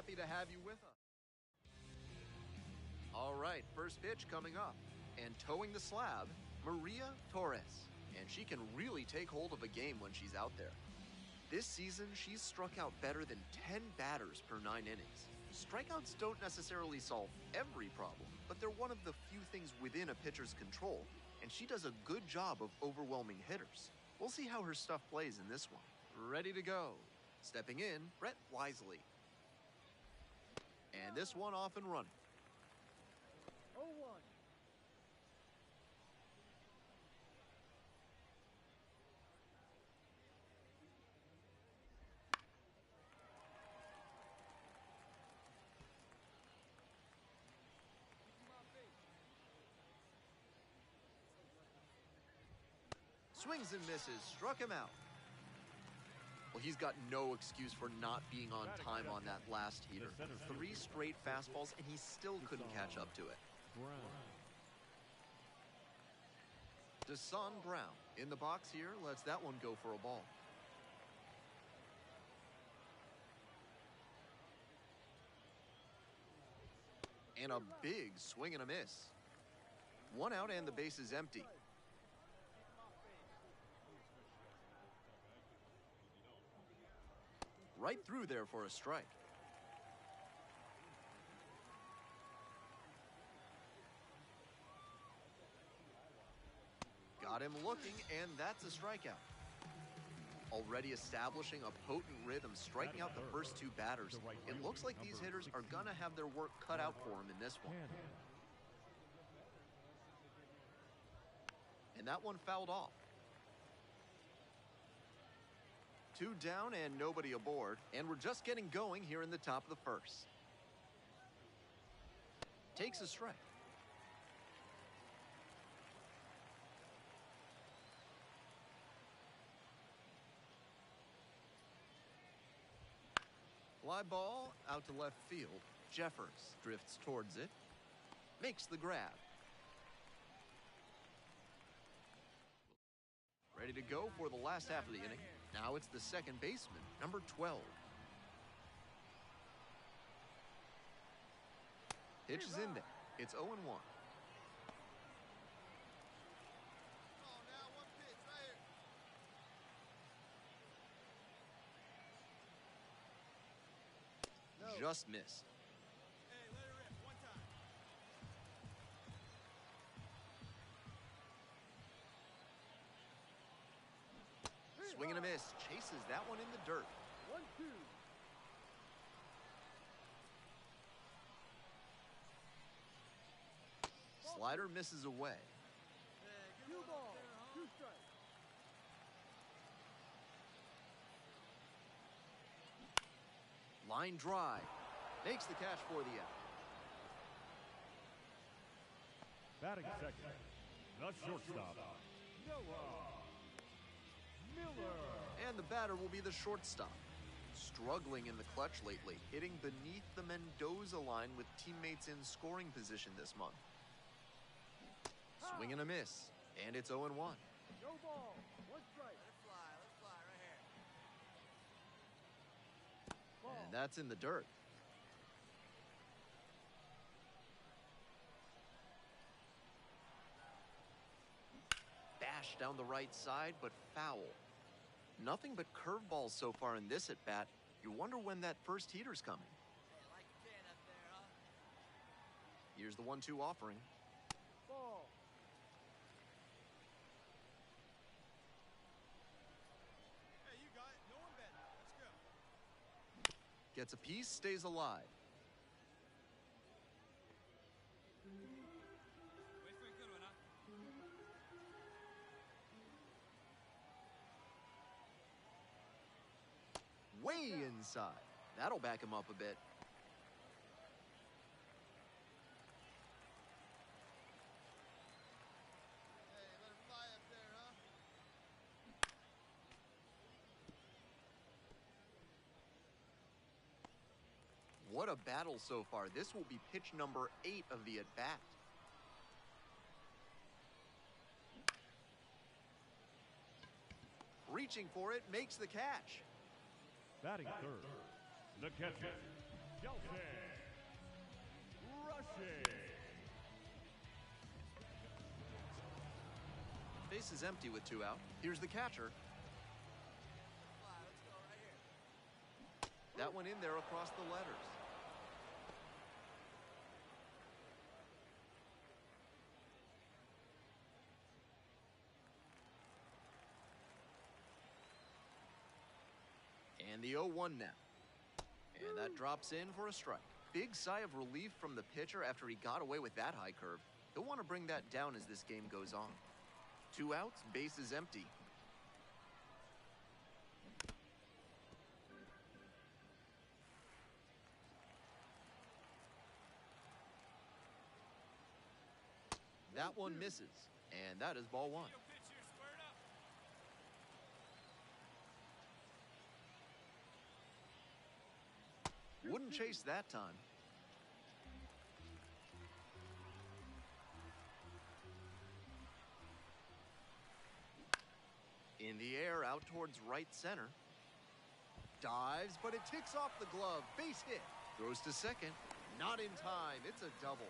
happy to have you with us. All right, first pitch coming up. And towing the slab, Maria Torres. And she can really take hold of a game when she's out there. This season, she's struck out better than 10 batters per 9 innings. Strikeouts don't necessarily solve every problem, but they're one of the few things within a pitcher's control, and she does a good job of overwhelming hitters. We'll see how her stuff plays in this one. Ready to go. Stepping in, Brett Wisely. And this one off and running. 0-1. Swings and misses, struck him out. Well, he's got no excuse for not being on time on that last heater. 3 straight fastballs, and he still couldn't catch up to it. Deson Brown in the box here, lets that one go for a ball. And a big swing and a miss. 1 out and the base is empty. Right through there for a strike. Got him looking, and that's a strikeout. Already establishing a potent rhythm, striking out the first 2 batters. It looks like these hitters are going to have their work cut out for them in this one. And that one fouled off. 2 down and nobody aboard, and we're just getting going here in the top of the first. Takes a strike. Fly ball out to left field. Jeffers drifts towards it, makes the grab. Ready to go for the last half of the inning. Now it's the second baseman, number 12. Pitch is in there. It's 0-1. Just missed. Hey, let it rip one time. Swing and a miss. Chases that one in the dirt. 1-2. Slider misses away. Hey, 2 balls, 2 strikes. Line drive. Makes the catch for the out. Batting second, the shortstop, Noah Miller. And the batter will be the shortstop. Struggling in the clutch lately, hitting beneath the Mendoza line with teammates in scoring position this month. Swing and a miss, and it's 0-1. No ball, 1 strike. let it fly right here. Ball. And that's in the dirt. Bash down the right side, but foul. Nothing but curveballs so far in this at-bat. You wonder when that first heater's coming. Hey, like a can up there, huh? Here's the 1-2 offering. Ball. Hey, you got it. No one betting. Let's go. Gets a piece, stays alive. Wait for a good one, huh? Way inside. That'll back him up a bit. Hey, let it fly up there, huh? What a battle so far. This will be pitch number 8 of the at-bat. Reaching for it, makes the catch. Batting third, the catcher, Shelton. Rushing. Base is empty with 2 out. Here's the catcher. Let's go right here. That one in there across the letters. And the 0-1 now. And that drops in for a strike. Big sigh of relief from the pitcher after he got away with that high curve. He'll want to bring that down as this game goes on. 2 outs, base is empty. That one misses, and that is ball 1. Pitch here, squared up. Wouldn't chase that time. In the air, out towards right center. Dives, but it ticks off the glove. Base hit. Throws to second. Not in time. It's a double.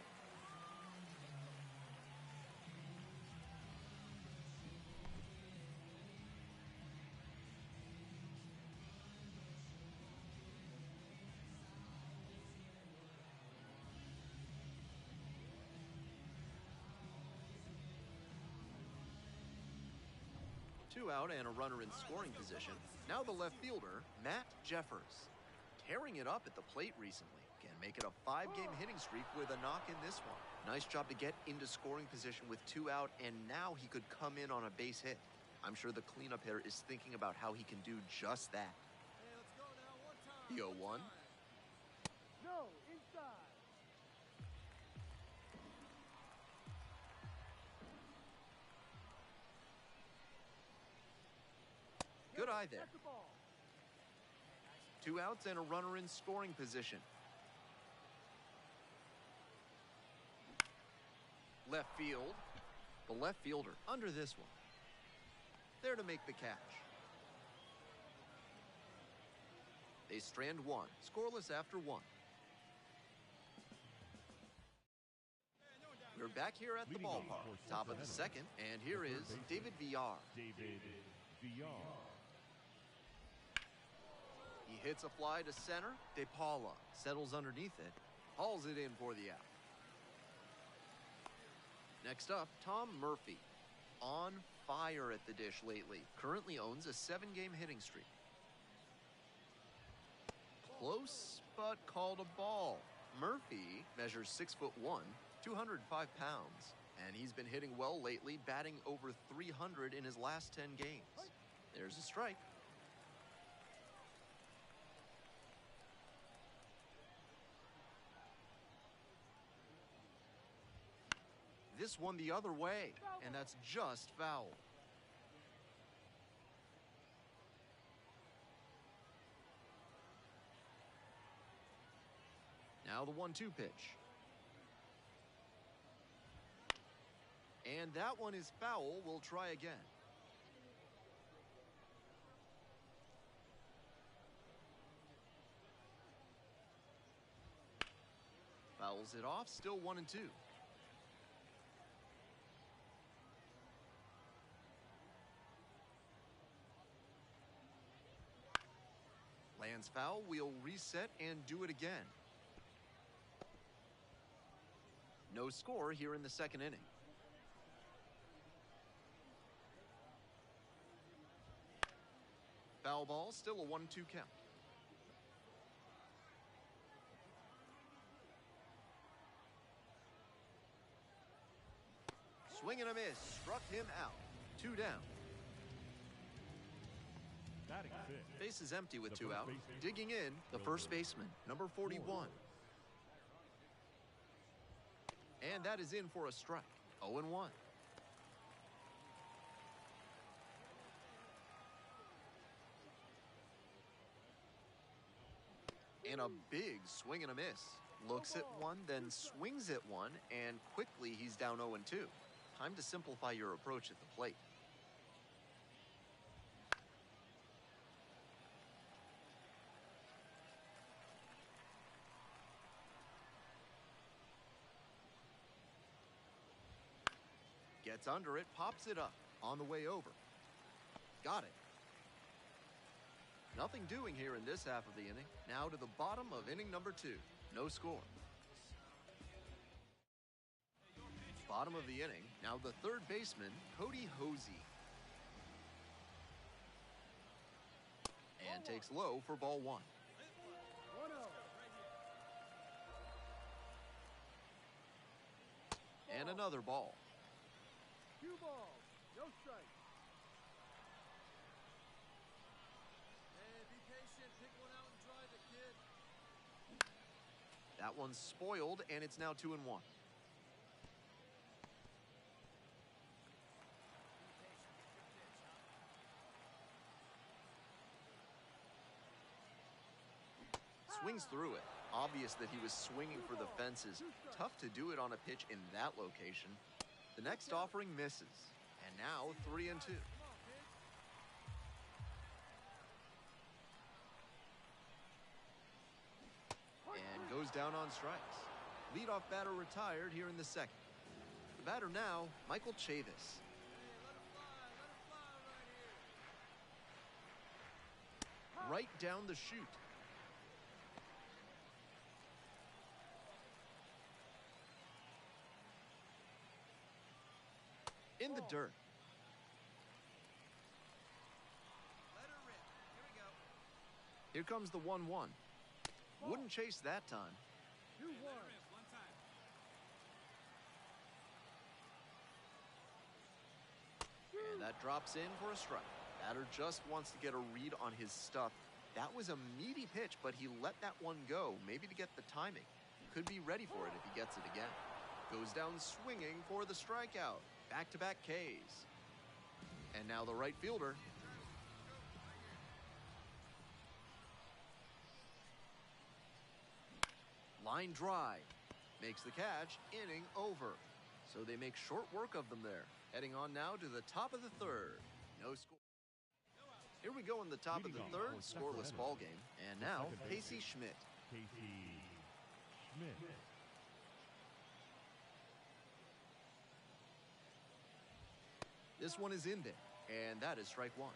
Two out and a runner in scoring position. Now the left fielder, Matt Jeffers. Tearing it up at the plate recently. Can make it a 5-game hitting streak with a knock in this one. Nice job to get into scoring position with 2 out, and now he could come in on a base hit. I'm sure the cleanup hitter is thinking about how he can do just that. Hey, let's go now. One time. The 0-1. No, inside. Good eye there. At the ball. 2 outs and a runner in scoring position. Left field. The left fielder under this one. There to make the catch. They strand 1, scoreless after 1. We're back here at the ballpark, top of the second, and here is David Villar. David Villar. He hits a fly to center. De Paula settles underneath it, hauls it in for the out. Next up, Tom Murphy. On fire at the dish lately. Currently owns a 7-game hitting streak. Close, but called a ball. Murphy measures 6'1", 205 pounds, and he's been hitting well lately, batting over 300 in his last 10 games. There's a strike. This one the other way, and that's just foul. Now the 1-2 pitch. And that one is foul. We'll try again. Fouls it off, still 1-2. Lands foul, we'll reset and do it again. No score here in the second inning. Foul ball, still a 1-2 count. Swing and a miss, struck him out. 2 down. Batting fifth. Base is empty with The 2 first out. baseman. Digging in, the first baseman, number 41. And that is in for a strike. 0-1. And a big swing and a miss. Looks at one, then swings at one, and quickly he's down 0-2. Time to simplify your approach at the plate. Gets under it, pops it up. On the way over. Got it. Nothing doing here in this half of the inning. Now to the bottom of inning number 2. No score. Bottom of the inning. Now the third baseman, Cody Hosey. And takes low for ball 1. 1-0. And another ball. 2 balls. No strike. Hey, be patient. Pick one out and drive it, kid. That one's spoiled, and it's now 2-1. Swings through it. Obvious that he was swinging for the fences. Tough to do it on a pitch in that location. The next offering misses. And now 3-2. And goes down on strikes. Leadoff batter retired here in the second. The batter now, Michael Chavis. Right down the chute. In the dirt. Let her rip. Here we go. Here comes the 1-1. Wouldn't chase that time. 2-1. One time. And that drops in for a strike. Batter just wants to get a read on his stuff. That was a meaty pitch, but he let that one go, maybe to get the timing. Could be ready for it if he gets it again. Goes down swinging for the strikeout. Back-to-back Ks. And now the right fielder. Line drive. Makes the catch. Inning over. So they make short work of them there. Heading on now to the top of the third. No score. Here we go in the top of the third. Scoreless ball game. And now Casey Schmidt. Casey Schmidt. This one is in there, and that is strike 1.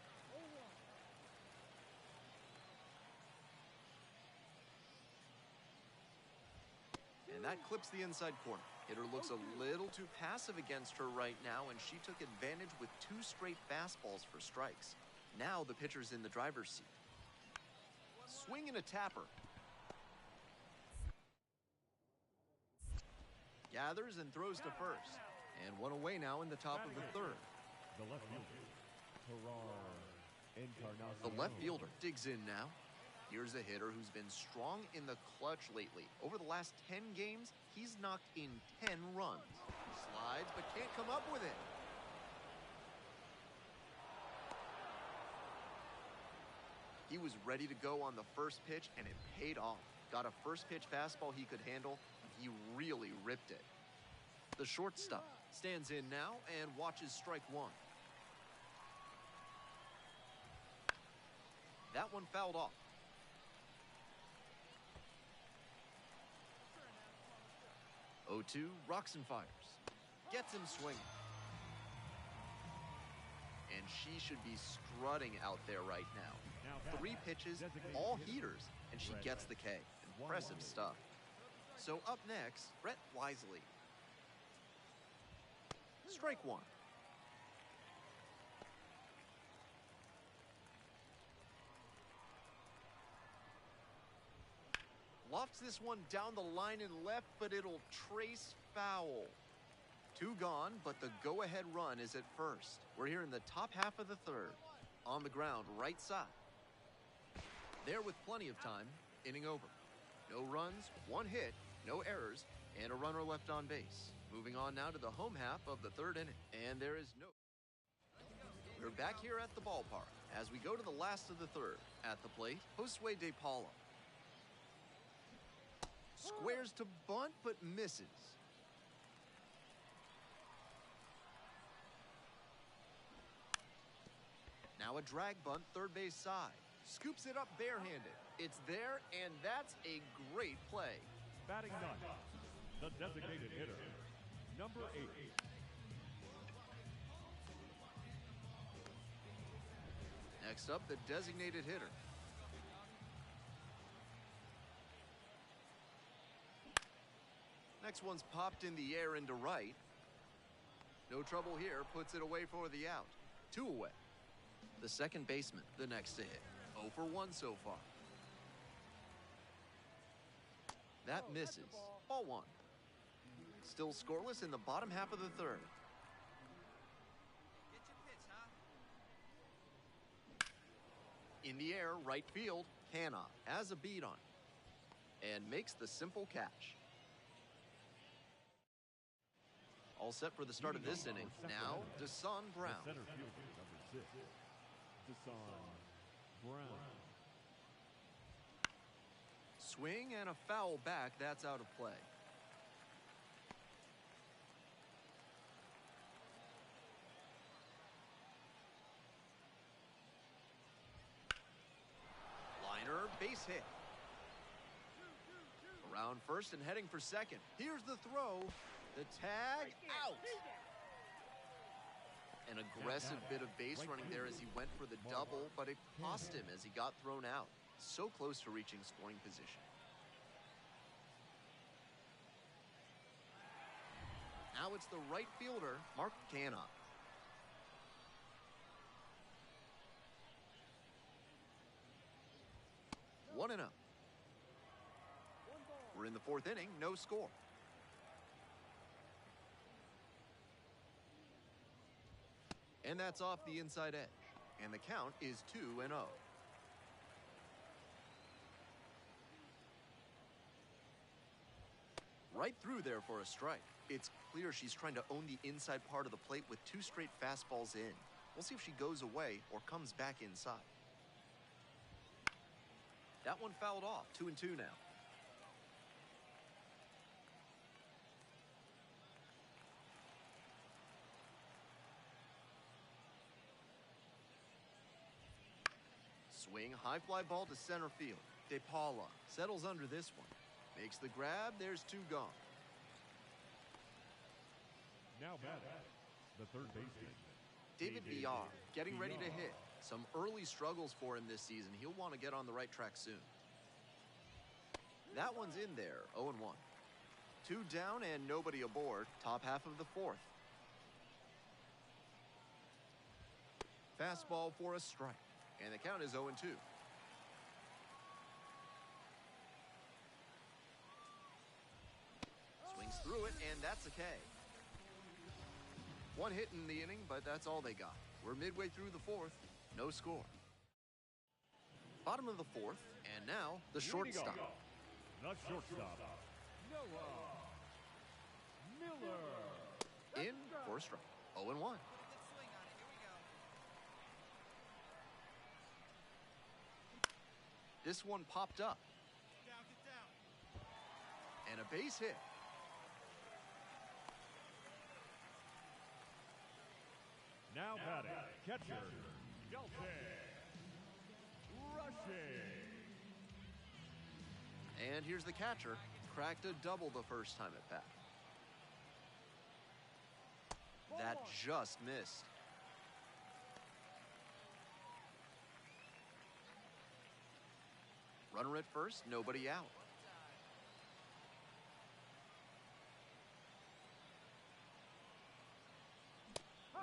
And that clips the inside corner. Hitter looks a little too passive against her right now, and she took advantage with 2 straight fastballs for strikes. Now the pitcher's in the driver's seat. Swing and a tapper. Gathers and throws to first. And one away now in the top of the third. The left fielder, Encarnacion. The left fielder digs in now. Here's a hitter who's been strong in the clutch lately. Over the last 10 games, he's knocked in 10 runs. Slides, but can't come up with it. He was ready to go on the first pitch, and it paid off. Got a first pitch fastball he could handle. He really ripped it. The shortstop stands in now and watches strike 1. That one fouled off. 0-2, rocks and fires. Gets him swinging. And she should be strutting out there right now. 3 pitches, all heaters, and she gets the K. Impressive stuff. So up next, Brett Wisely. Strike 1. Lofts this one down the line and left, but it'll trace foul. 2 gone, but the go-ahead run is at first. We're here in the top half of the third. On the ground, right side. There with plenty of time, inning over. No runs, 1 hit, no errors, and a runner left on base. Moving on now to the home half of the third inning. And there is no... We're back here at the ballpark as we go to the last of the third. At the plate, Josue De Paula. Squares to bunt, but misses. Now a drag bunt, third base side. Scoops it up barehanded. It's there, and that's a great play. Batting 9, the designated hitter, number 8. Next up, the designated hitter. Next one's popped in the air into right. No trouble here, puts it away for the out. 2 away. The second baseman, the next to hit. 0 for 1 so far. That misses. Ball 1. Still scoreless in the bottom half of the third. Get your pitch, huh? In the air, right field, cannot. Has a beat on it. And makes the simple catch. All set for the start of this inning. Now, Deshaun Brown. Center fielder, number 6, Deshaun Brown. Swing and a foul back. That's out of play. Liner, base hit. Around first and heading for second. Here's the throw. The tag, out. An aggressive bit of base running there as he went for the double, but it cost him as he got thrown out. So close to reaching scoring position. Now it's the right fielder, Mark Canha. One and up. We're in the 4th inning, no score. And that's off the inside edge. And the count is 2-0. Right through there for a strike. It's clear she's trying to own the inside part of the plate with 2 straight fastballs in. We'll see if she goes away or comes back inside. That one fouled off. 2-2 now. Swing, high fly ball to center field. De Paula settles under this one. Makes the grab, there's 2 gone. Now batting, the third baseman, David Villar getting ready to hit. Some early struggles for him this season. He'll want to get on the right track soon. That one's in there, 0-1. 2 down and nobody aboard. Top half of the 4th. Fastball for a strike. And the count is 0-2. Swings through it, and that's a K. 1 hit in the inning, but that's all they got. We're midway through the 4th. No score. Bottom of the 4th, and now the shortstop. The shortstop, Noah Miller. In for a strike. 0-1. Good swing on it. Here we go. This one popped up. Get down. And a base hit. Now batting, catcher, Dalton Rushing. And here's the catcher. Cracked a double the first time at bat. That just missed. Runner at first, nobody out.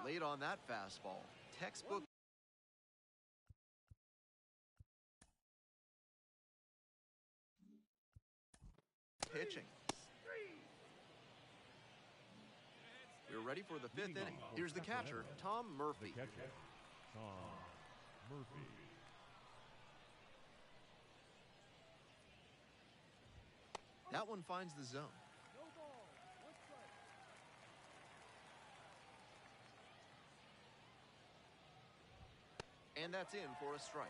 Late on that fastball. Textbook. Pitching. We're ready for the 5th inning. Here's the catcher, Tom Murphy. Catcher, Tom Murphy. That one finds the zone. No ball. 1 strike. And that's in for a strike.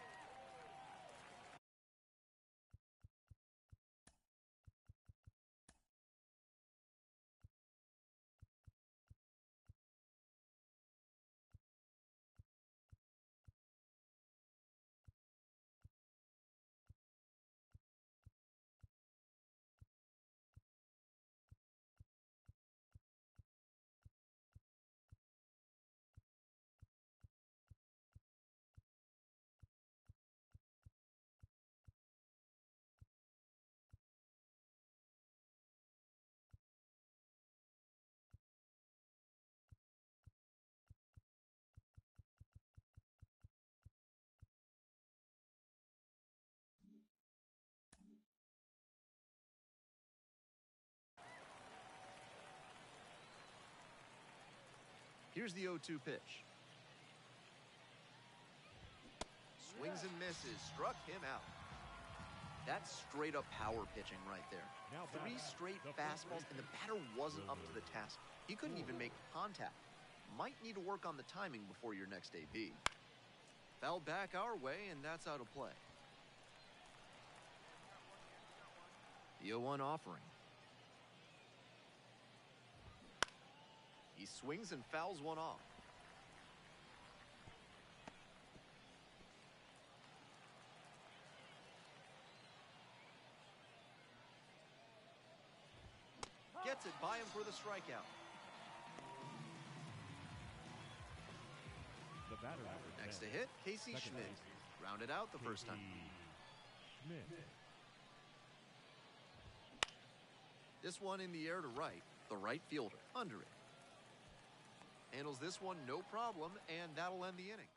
Here's the 0-2 pitch. Swings and misses, struck him out. That's straight up power pitching right there. Now 3 straight fastballs, and the batter wasn't up to the task. He couldn't even make contact. Might need to work on the timing before your next AB. Fouled back our way, and that's out of play. The 0-1 offering. He swings and fouls one off. Gets it by him for the strikeout. The batter Next to hit, Casey Schmidt. Rounded out the first time. Schmidt. This one in the air to right. The right fielder under it. Handles this one no problem, and that'll end the inning.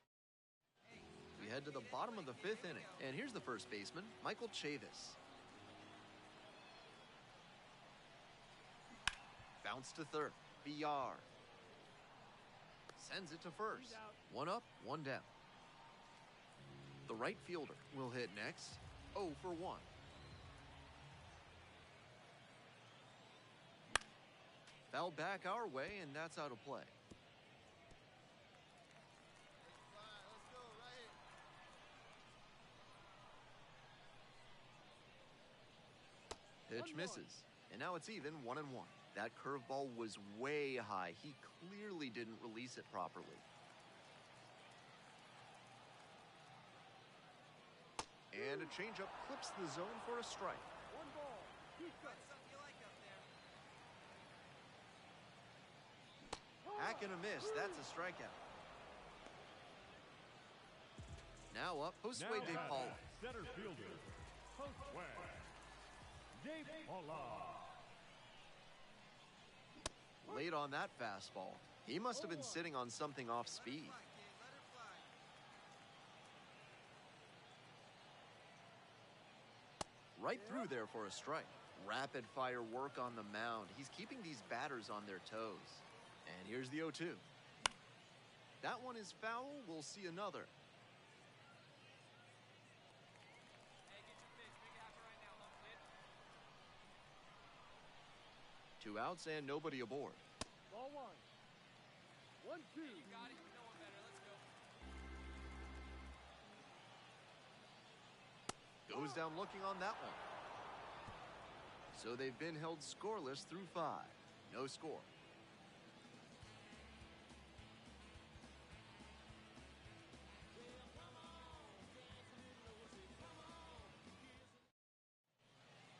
We head to the bottom of the 5th inning, and here's the first baseman, Michael Chavis. Bounce to third. BR. Sends it to first. 1 up, 1 down. The right fielder will hit next. 0 for 1. Fouled back our way, and that's out of play. Pitch misses, and now it's even 1-1. That curveball was way high. He clearly didn't release it properly. And a changeup clips the zone for a strike. 1 ball. Keep it. Hack and a miss. That's a strikeout. Now up, Josue Now De batting, Paula. center fielder, Josue De Paula. Late on that fastball. He must have been sitting on something off speed. Right through there for a strike. Rapid fire work on the mound. He's keeping these batters on their toes. And here's the 0-2. That one is foul. We'll see another. Two outs and nobody aboard. Ball 1. 1-2. Goes down looking on that one. So they've been held scoreless through 5. No score.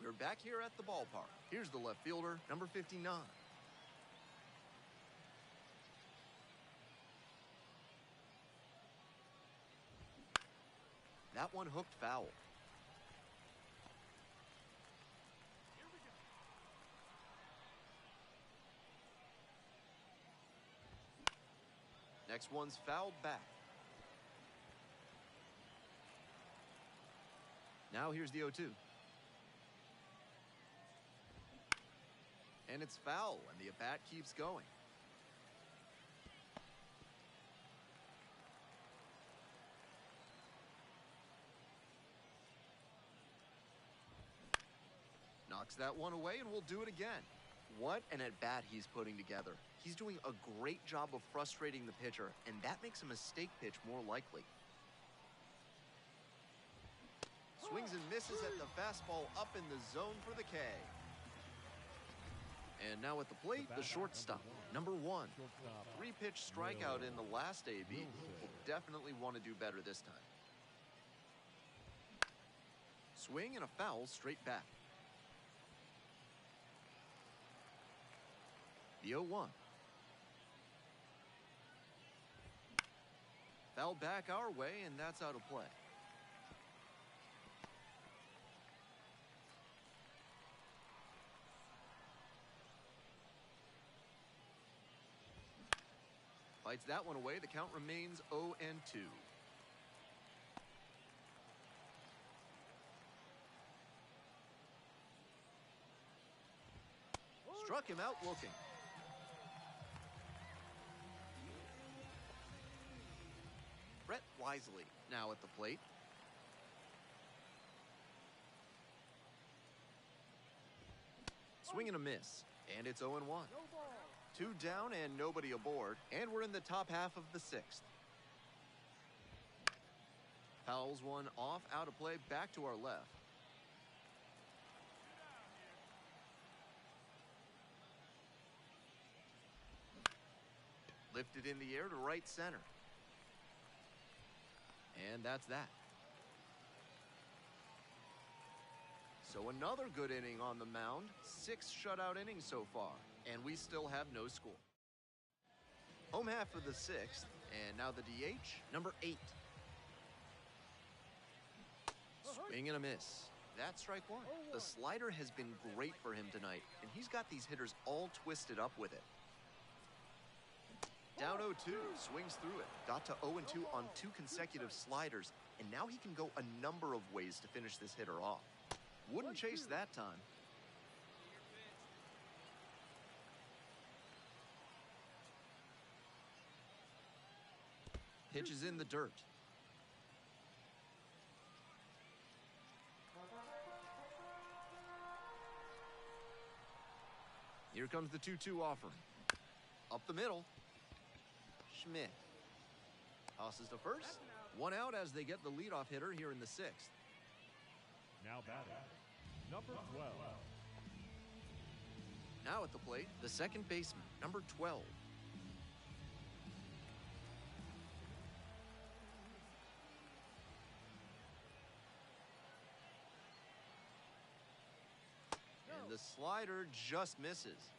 We're back here at the ballpark. Here's the left fielder, number 59. That one hooked foul. Next one's fouled back. Now here's the 0-2. And it's foul, and the at-bat keeps going. Knocks that one away, and we'll do it again. What an at-bat he's putting together. He's doing a great job of frustrating the pitcher, and that makes a mistake pitch more likely. Swings and misses at the fastball up in the zone for the K. And now at the plate, the shortstop, number 1. 3-pitch strikeout in the last AB. Will definitely want to do better this time. Swing and a foul straight back. The 0-1. Fouled back our way, and that's out of play. Fights that one away. The count remains 0-2. Struck him out looking. wisely. Now at the plate. Swing and a miss, and it's 0-1. No ball. 2 down and nobody aboard, and we're in the top half of the 6th. Fouls one off, out of play, back to our left. Lifted in the air to right center. And that's that. So another good inning on the mound. 6 shutout innings so far, and we still have no score. Home half of the 6th, and now the DH, number 8. Swing and a miss. That's strike one. The slider has been great for him tonight, and he's got these hitters all twisted up with it. Down 0-2, swings through it. Got to 0-2 on 2 consecutive sliders, and now he can go a number of ways to finish this hitter off. Wouldn't chase that time. Pitch is in the dirt. Here comes the 2-2 offering. Up the middle. Schmidt tosses to first. 1 out as they get the leadoff hitter here in the 6th. Now batting, number 12. Now at the plate, the second baseman, number 12. And the slider just misses.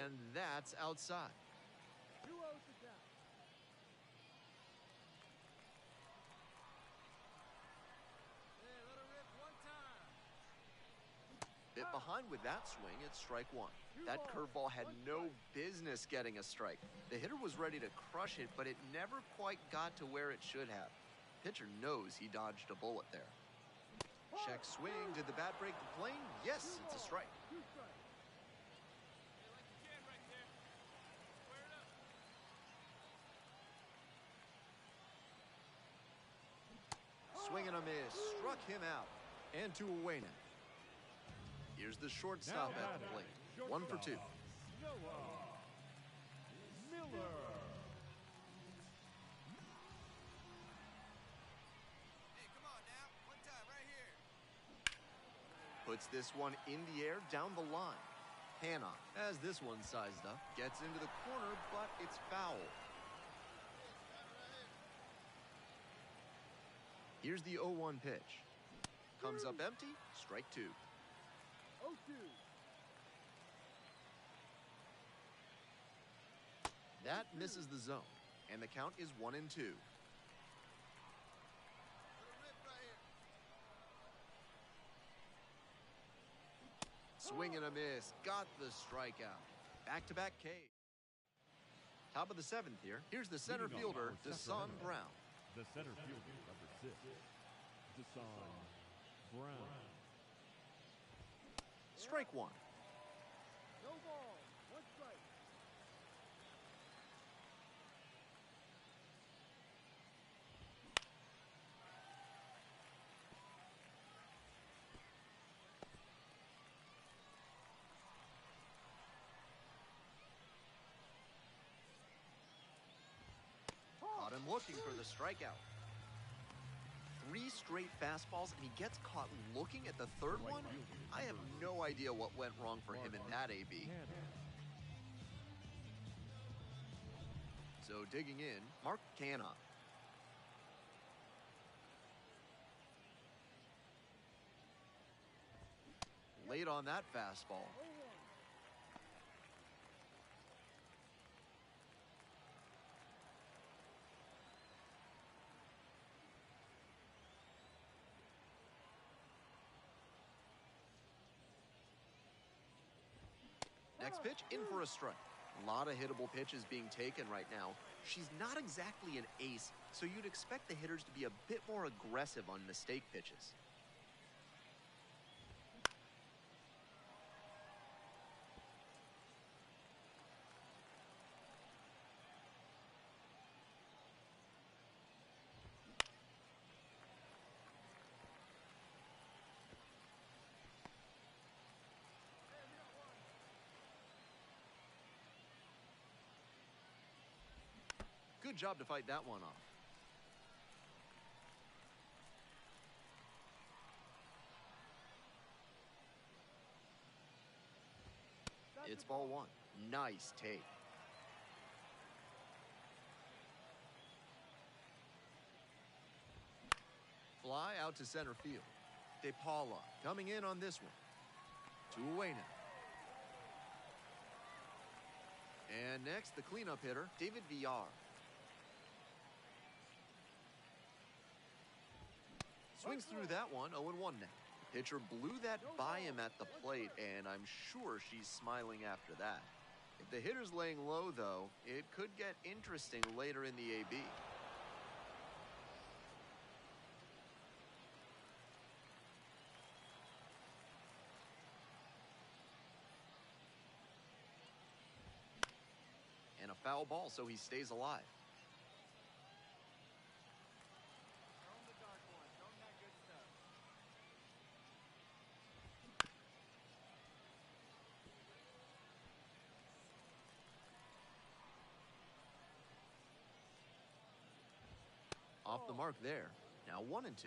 And that's outside. 2 outs to count. Hey, let her rip one time. Bit behind with that swing, it's strike one. That curveball had no business getting a strike. The hitter was ready to crush it, but it never quite got to where it should have. Pitcher knows he dodged a bullet there. Check swing, did the bat break the plane? Yes, it's a strike. 2 strikes. Swing and a miss, struck him out. And 2 away now. Here's the shortstop at the plate. 1 for 2. Noah Miller. Hey, come on now. One time, right here. Puts this one in the air down the line. Hannah, as this one sized up, gets into the corner, but it's foul. Here's the 0-1 pitch. Comes up empty, strike 2. 0-2. That misses the zone, and the count is 1-2. Let her rip right here. Swing and a miss, got the strikeout. Back-to-back K. Top of the 7th here. Here's the center Leading off fielder, for Deson Sacramento, Brown. The center fielder, number 6, Deson Brown. Strike 1. No ball. 1 strike. Caught him looking for the strikeout. 3 straight fastballs, and he gets caught looking at the 3rd one. I have no idea what went wrong for him in that AB. So digging in, Mark Canha. Late on that fastball. 0-1. Next pitch, in for a strike. A lot of hittable pitches being taken right now. She's not exactly an ace, so you'd expect the hitters to be a bit more aggressive on mistake pitches. Good job to fight that one off. It's ball one. Nice take. Fly out to center field. DePaula coming in on this one. 2 away now. And next, the cleanup hitter, David Villar. Swings through that one, 0-1 now. The pitcher blew that by him at the plate, and I'm sure she's smiling after that. If the hitter's laying low, though, it could get interesting later in the AB. And a foul ball, so he stays alive. Off the mark there. Now 1-2.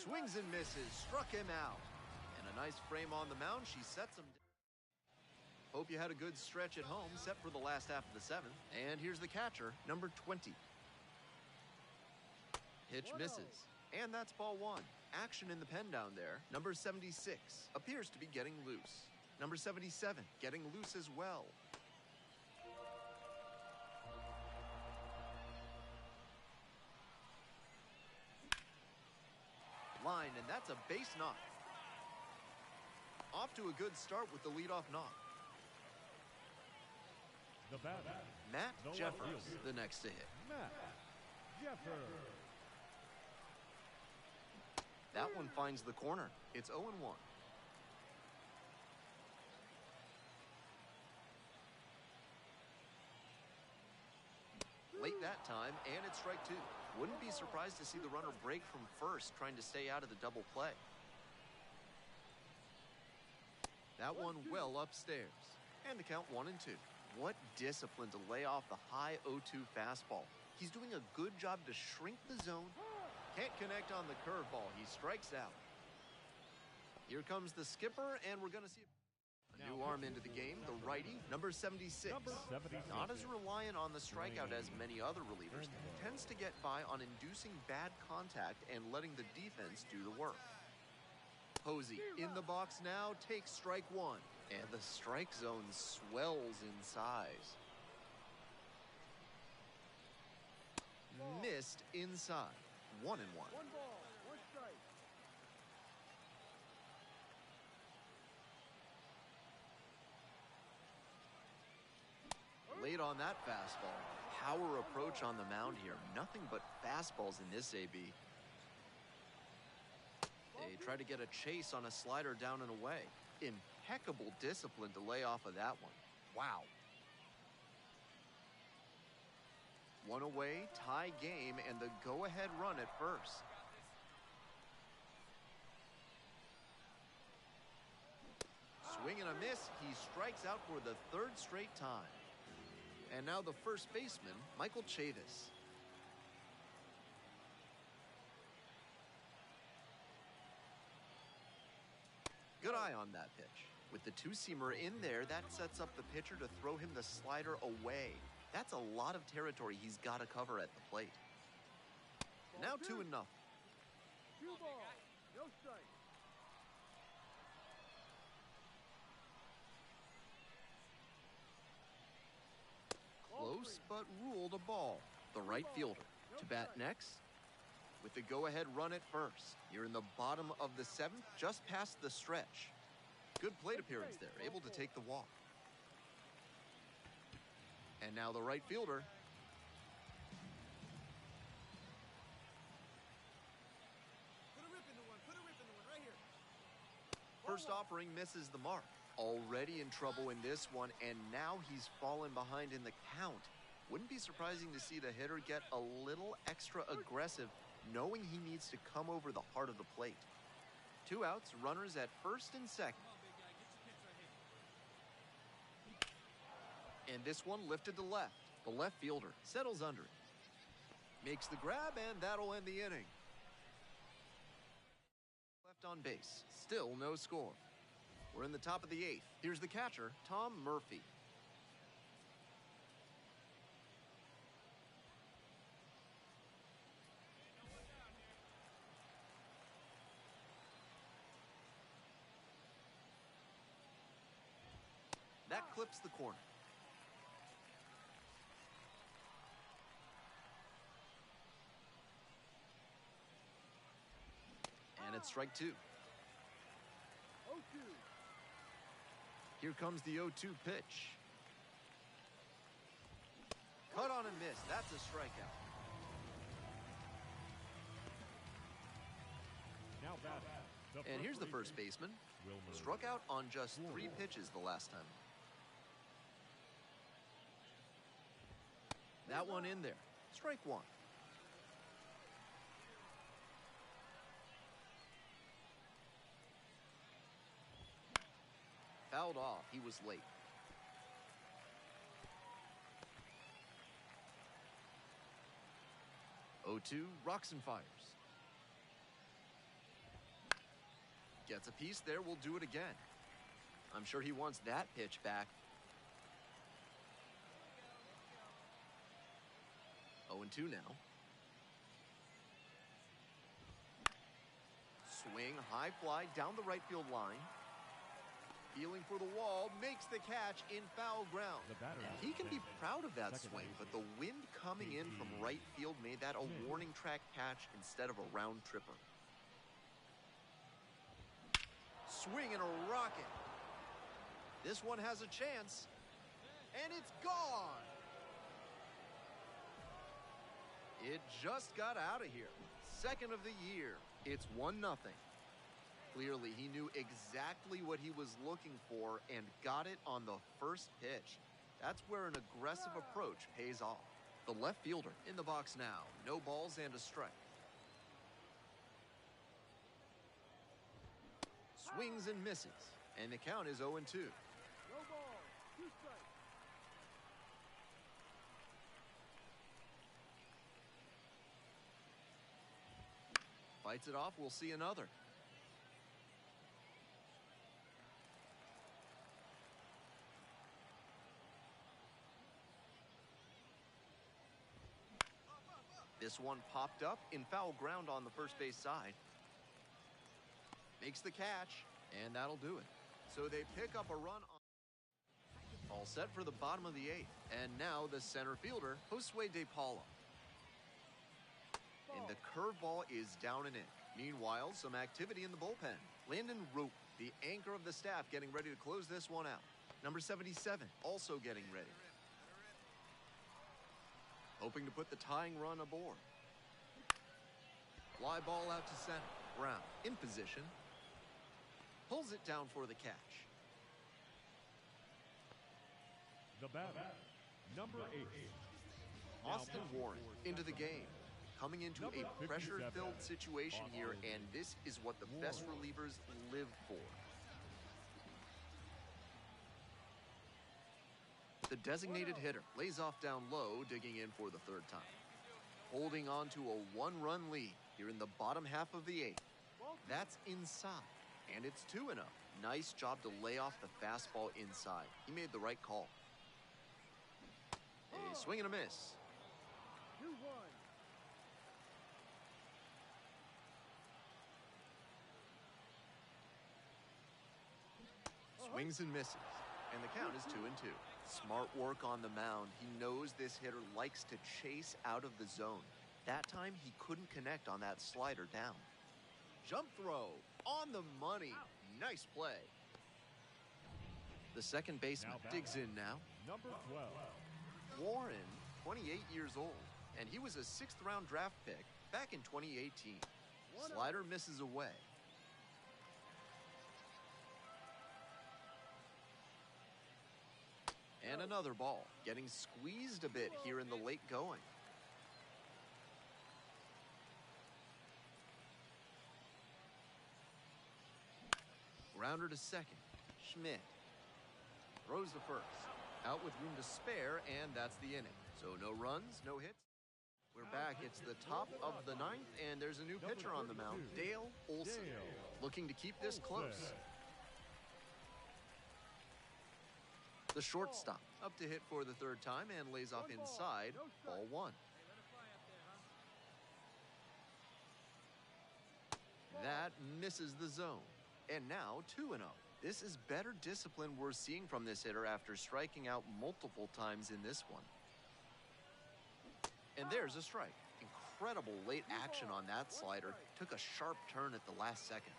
Swings and misses. Struck him out. And a nice frame on the mound. She sets him down. Hope you had a good stretch at home, set for the last half of the 7th. And here's the catcher, number 20. Pitch misses. And that's ball 1. Action in the pen down there. Number 76 appears to be getting loose. Number 77 getting loose as well. Line, and that's a base knock. Off to a good start with the leadoff knock. The batter, Matt the left Jeffers, fielder. the next to hit. Matt Jeffers. That one finds the corner. It's 0-1. Late that time, and it's strike 2. Wouldn't be surprised to see the runner break from first, trying to stay out of the double play. That one well upstairs. And the count 1-2. What discipline to lay off the high 0-2 fastball. He's doing a good job to shrink the zone. Can't connect on the curveball. He strikes out. Here comes the skipper, and we're going to see a new arm into the game, the righty, number 76. Number 76. Not as reliant on the strikeout as many other relievers. Tends to get by on inducing bad contact and letting the defense do the work. Posey in the box now takes strike 1. And the strike zone swells in size. Missed inside. 1-1. 1 ball, 1 strike. Late on that fastball. Power approach on the mound here. Nothing but fastballs in this AB. They try to get a chase on a slider down and away. Impeccable discipline to lay off of that one. Wow. 1 away, tie game, and the go-ahead run at first. Swing and a miss. He strikes out for the 3rd straight time. And now the first baseman, Michael Chavis. Good eye on that pitch. With the 2-seamer in there, that sets up the pitcher to throw him the slider away. That's a lot of territory he's got to cover at the plate. Now 2-0. 2 balls, no strike. Close, but ruled a ball. The right fielder. To bat next, with the go-ahead run at first. You're in the bottom of the 7th, just past the stretch. Good plate appearance there, able to take the walk. And now the right fielder. Put a rip into one. Put a rip into one right here. First offering misses the mark. Already in trouble in this one, and now he's fallen behind in the count. Wouldn't be surprising to see the hitter get a little extra aggressive, knowing he needs to come over the heart of the plate. 2 outs, runners at first and second. And this one lifted to left. The left fielder settles under it. Makes the grab, and that'll end the inning. Left on base. Still no score. We're in the top of the 8th. Here's the catcher, Tom Murphy. That clips the corner. And it's strike 2. 0-2. Here comes the 0-2 pitch. Cut on and miss. That's a strikeout. Now batting. And here's the first baseman. Struck out on just 3 pitches the last time. That one in there. Strike 1. Fouled off. He was late. Oh-2, rocks and fires. Gets a piece there. We'll do it again. I'm sure he wants that pitch back. 0-2 now. Swing, high fly down the right field line. Feeling for the wall, makes the catch in foul ground. He can be proud of that swing, but the wind coming in from right field made that a warning track catch instead of a round tripper. Swing and a rocket. This one has a chance, and it's gone. It just got out of here. Second of the year. It's 1-0. Clearly, he knew exactly what he was looking for and got it on the first pitch. That's where an aggressive approach pays off. The left fielder in the box now. No balls and a strike. Swings and misses. And the count is 0-2. No ball. 2 strikes. Fights it off. We'll see another. This one popped up in foul ground on the first base side. Makes the catch, and that'll do it. So they pick up a run on. All set for the bottom of the 8th. And now the center fielder, Josue De Paula. And the curveball is down and in. Meanwhile, some activity in the bullpen. Landon Roop, the anchor of the staff, getting ready to close this one out. Number 77, also getting ready. Hoping to put the tying run aboard. Fly ball out to center. Brown in position. Pulls it down for the catch. The batter, number 8. Austin Warren into the game. Coming into a pressure-filled situation here, and this is what the best relievers live for. The designated hitter lays off down low, digging in for the 3rd time. Holding on to a 1-run lead here in the bottom half of the 8th. That's inside, and it's 2-0. Nice job to lay off the fastball inside. He made the right call. A swing and a miss. 2-1. Swings and misses, and the count is 2-2. Smart work on the mound. He knows this hitter likes to chase out of the zone. That time, he couldn't connect on that slider down. Jump throw on the money. Nice play. The second baseman digs in now. Number 12. Warren, 28 years old, and he was a 6th-round draft pick back in 2018. Slider misses away. And another ball, getting squeezed a bit here in the late going. Grounder to second. Schmidt throws the first. Out with room to spare, and that's the inning. So no runs, no hits. We're back. It's the top of the ninth, and there's a new pitcher on the mound, Dale Olson, looking to keep this close. The shortstop up to hit for the third time and lays off inside, ball one. That misses the zone. And now 2-0. This is better discipline we're seeing from this hitter after striking out multiple times in this one. And there's a strike. Incredible late action on that slider. Took a sharp turn at the last second.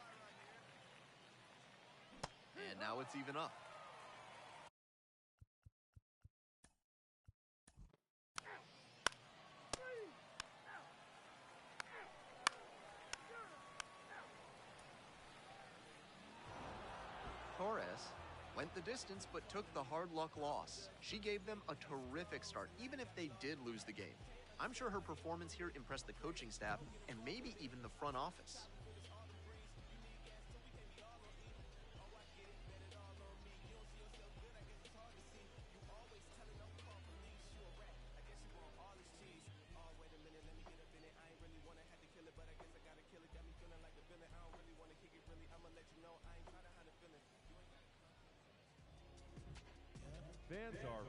And now it's even up. Torres went the distance but took the hard luck loss. She gave them a terrific start, even if they did lose the game. I'm sure her performance here impressed the coaching staff and maybe even the front office. Fans are